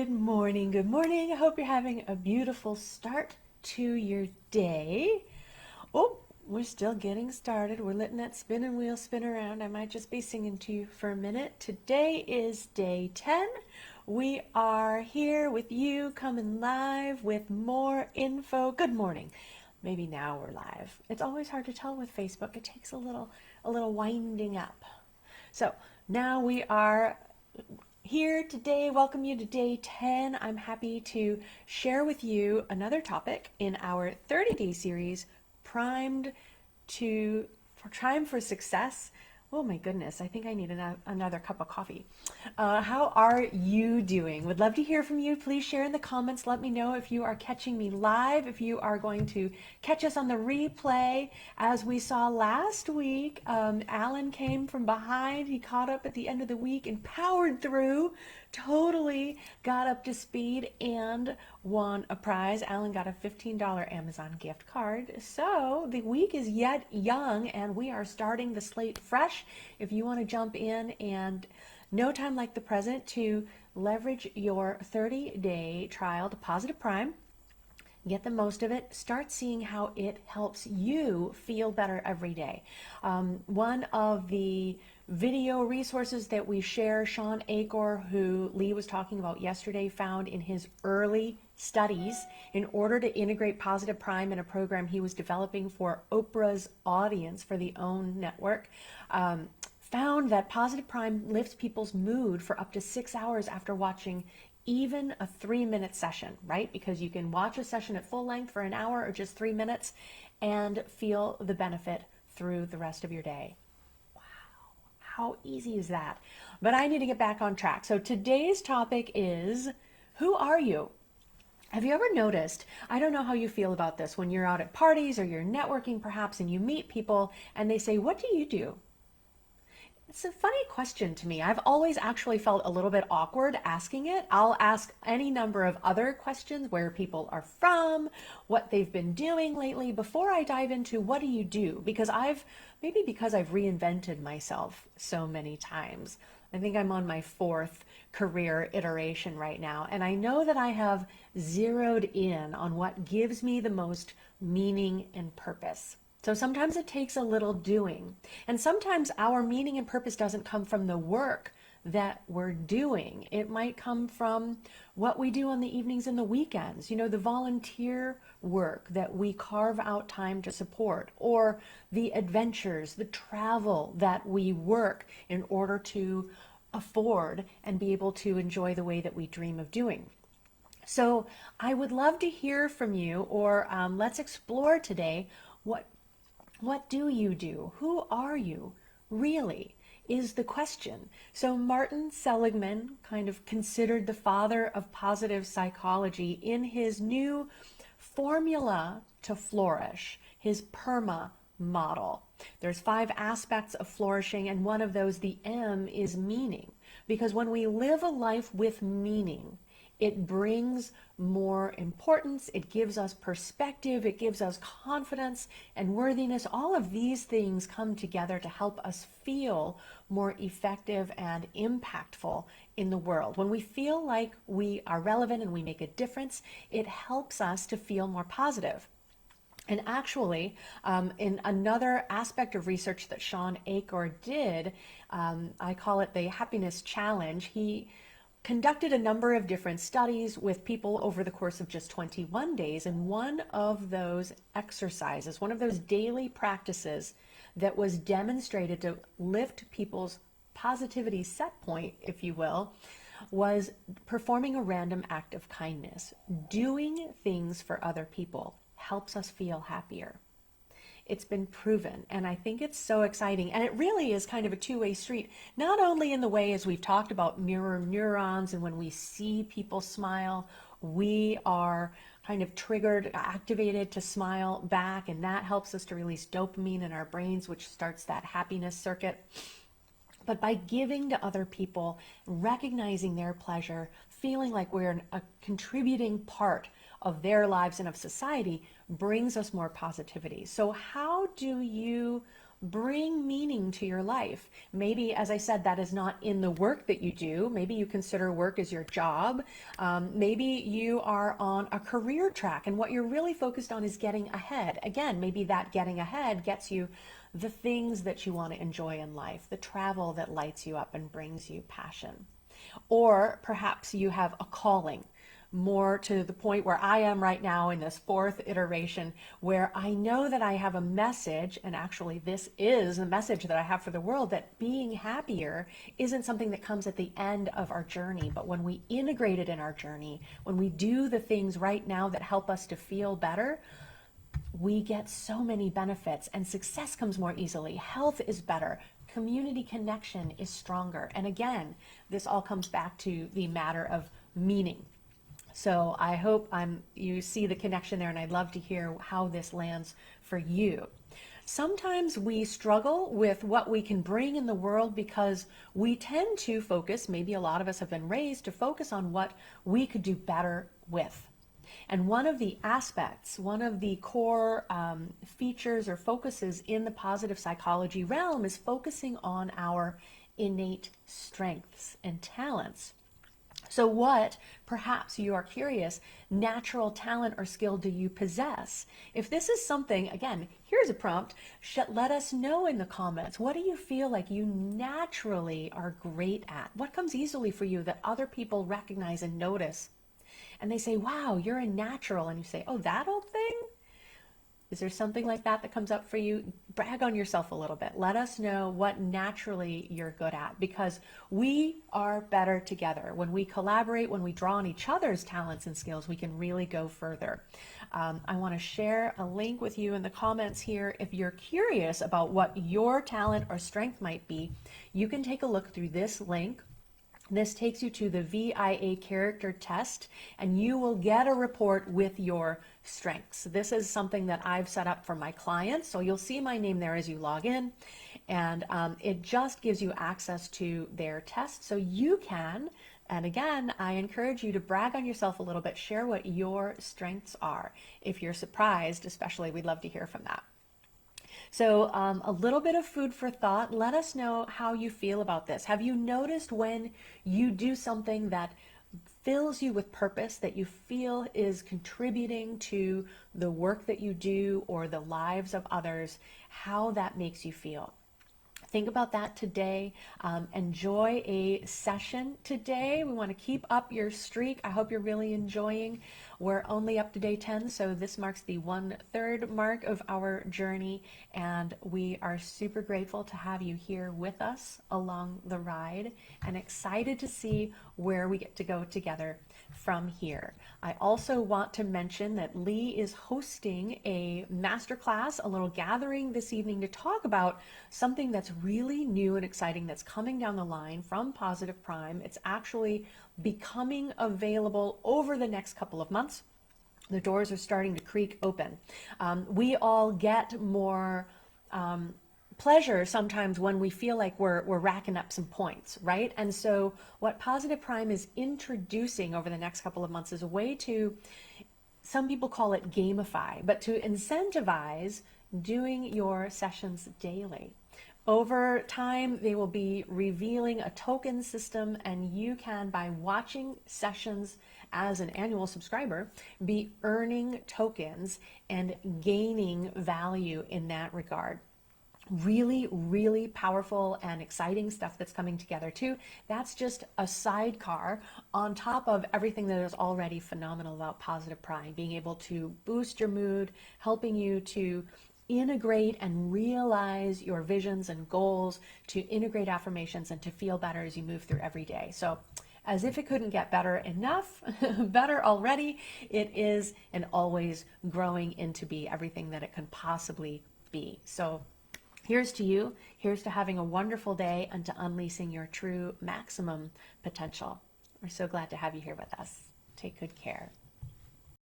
Good morning, good morning. I hope you're having a beautiful start to your day. Oh, we're still getting started. We're letting that spinning wheel spin around. I might just be singing to you for a minute. Today is day 10. We are here with you, coming live with more info. Good morning. Maybe now we're live. It's always hard to tell with Facebook. It takes a little winding up. So now we are here today. Welcome you to day 10. I'm happy to share with you another topic in our 30-day series, Time for Success. Oh my goodness, I think I need another cup of coffee. How are you doing? Would love to hear from you. Please share in the comments. Let me know if you are catching me live, if you are going to catch us on the replay. As we saw last week, Alan came from behind. He caught up at the end of the week and powered through, totally got up to speed and won a prize. Alan got a $15 Amazon gift card. So the week is yet young and we are starting the slate fresh. If you want to jump in, and no time like the present to leverage your 30-day trial to Positive Prime, get the most of it, start seeing how it helps you feel better every day. One of the video resources that we share, Sean Acor, who Lee was talking about yesterday, found in his early studies in order to integrate Positive Prime in a program he was developing for Oprah's audience for the OWN network, found that Positive Prime lifts people's mood for up to 6 hours after watching even a 3-minute session, right? Because you can watch a session at full length for an hour or just 3 minutes and feel the benefit through the rest of your day. How easy is that? But I need to get back on track. So today's topic is, who are you? Have you ever noticed, I don't know how you feel about this, when you're out at parties or you're networking perhaps and you meet people and they say, what do you do? It's a funny question to me. I've always actually felt a little bit awkward asking it. I'll ask any number of other questions, where people are from, what they've been doing lately, before I dive into what do you do? Because I've reinvented myself so many times. I think I'm on my 4th career iteration right now. And I know that I have zeroed in on what gives me the most meaning and purpose. So sometimes it takes a little doing. And sometimes our meaning and purpose doesn't come from the work that we're doing. It might come from what we do on the evenings and the weekends, the volunteer work that we carve out time to support, or the adventures, the travel that we work in order to afford and be able to enjoy the way that we dream of doing. So I would love to hear from you, or let's explore today, what do you do? Who are you really is the question. So Martin Seligman, kind of considered the father of positive psychology, in his new formula to flourish, his PERMA model. There's 5 aspects of flourishing, and one of those, the M, is meaning. Because when we live a life with meaning, it brings more importance, it gives us perspective, it gives us confidence and worthiness. All of these things come together to help us feel more effective and impactful in the world. When we feel like we are relevant and we make a difference, it helps us to feel more positive. And actually, in another aspect of research that Sean Acor did, I call it the happiness challenge. He conducted a number of different studies with people over the course of just 21 days. And one of those exercises, one of those daily practices that was demonstrated to lift people's positivity set point, if you will, was performing a random act of kindness. Doing things for other people helps us feel happier. It's been proven, and I think it's so exciting. And it really is kind of a two-way street, not only in the way, as we've talked about, mirror neurons, and when we see people smile, we are kind of triggered, activated to smile back, and that helps us to release dopamine in our brains, which starts that happiness circuit. But by giving to other people, recognizing their pleasure, feeling like we're a contributing part of their lives and of society, brings us more positivity. So how do you bring meaning to your life. Maybe, as I said, that is not in the work that you do. Maybe you consider work as your job. Maybe you are on a career track and what you're really focused on is getting ahead. Again, maybe that getting ahead gets you the things that you want to enjoy in life, the travel that lights you up and brings you passion. Or perhaps you have a calling, more to the point where I am right now in this fourth iteration, where I know that I have a message, and actually this is a message that I have for the world, that being happier isn't something that comes at the end of our journey, but when we integrate it in our journey, when we do the things right now that help us to feel better, we get so many benefits, and success comes more easily. Health is better. Community connection is stronger. And again, this all comes back to the matter of meaning. So I hope you see the connection there, and I'd love to hear how this lands for you. Sometimes we struggle with what we can bring in the world because we tend to focus, maybe a lot of us have been raised to focus on what we could do better with. And one of the aspects, one of the core features or focuses in the positive psychology realm is focusing on our innate strengths and talents. So what, perhaps you are curious, natural talent or skill do you possess? If this is something, again, here's a prompt, let us know in the comments. What do you feel like you naturally are great at? What comes easily for you that other people recognize and notice? And they say, wow, you're a natural. And you say, oh, that old thing? Is there something like that that comes up for you? Brag on yourself a little bit. Let us know what naturally you're good at, because we are better together. When we collaborate, when we draw on each other's talents and skills, we can really go further. I want to share a link with you in the comments here. If you're curious about what your talent or strength might be, you can take a look through this link. This takes you to the VIA character test, and you will get a report with your strengths. This is something that I've set up for my clients, so you'll see my name there as you log in, and it just gives you access to their test so you can, and again, I encourage you to brag on yourself a little bit, share what your strengths are. If you're surprised, especially, we'd love to hear from that. So a little bit of food for thought. Let us know how you feel about this. Have you noticed when you do something that fills you with purpose, that you feel is contributing to the work that you do or the lives of others, how that makes you feel? Think about that today. Enjoy a session today. We want to keep up your streak. I hope you're really enjoying. We're only up to day 10, so this marks the 1/3 mark of our journey, and we are super grateful to have you here with us along the ride and excited to see where we get to go together from here. I also want to mention that Lee is hosting a masterclass, a little gathering this evening to talk about something that's really new and exciting that's coming down the line from Positive Prime. It's actually becoming available over the next couple of months. The doors are starting to creak open. We all get more pleasure sometimes when we feel like we're racking up some points, right? And so what Positive Prime is introducing over the next couple of months is a way to, some people call it gamify, but to incentivize doing your sessions daily. Over time, they will be revealing a token system, and you can, by watching sessions as an annual subscriber, be earning tokens and gaining value in that regard. Really, really powerful and exciting stuff that's coming together too. That's just a sidecar on top of everything that is already phenomenal about Positive Prime, being able to boost your mood, helping you to integrate and realize your visions and goals, to integrate affirmations and to feel better as you move through every day. So as if it couldn't get better enough, better already, it is and always growing into be everything that it can possibly be. So here's to you, here's to having a wonderful day and to unleashing your true maximum potential. We're so glad to have you here with us. Take good care.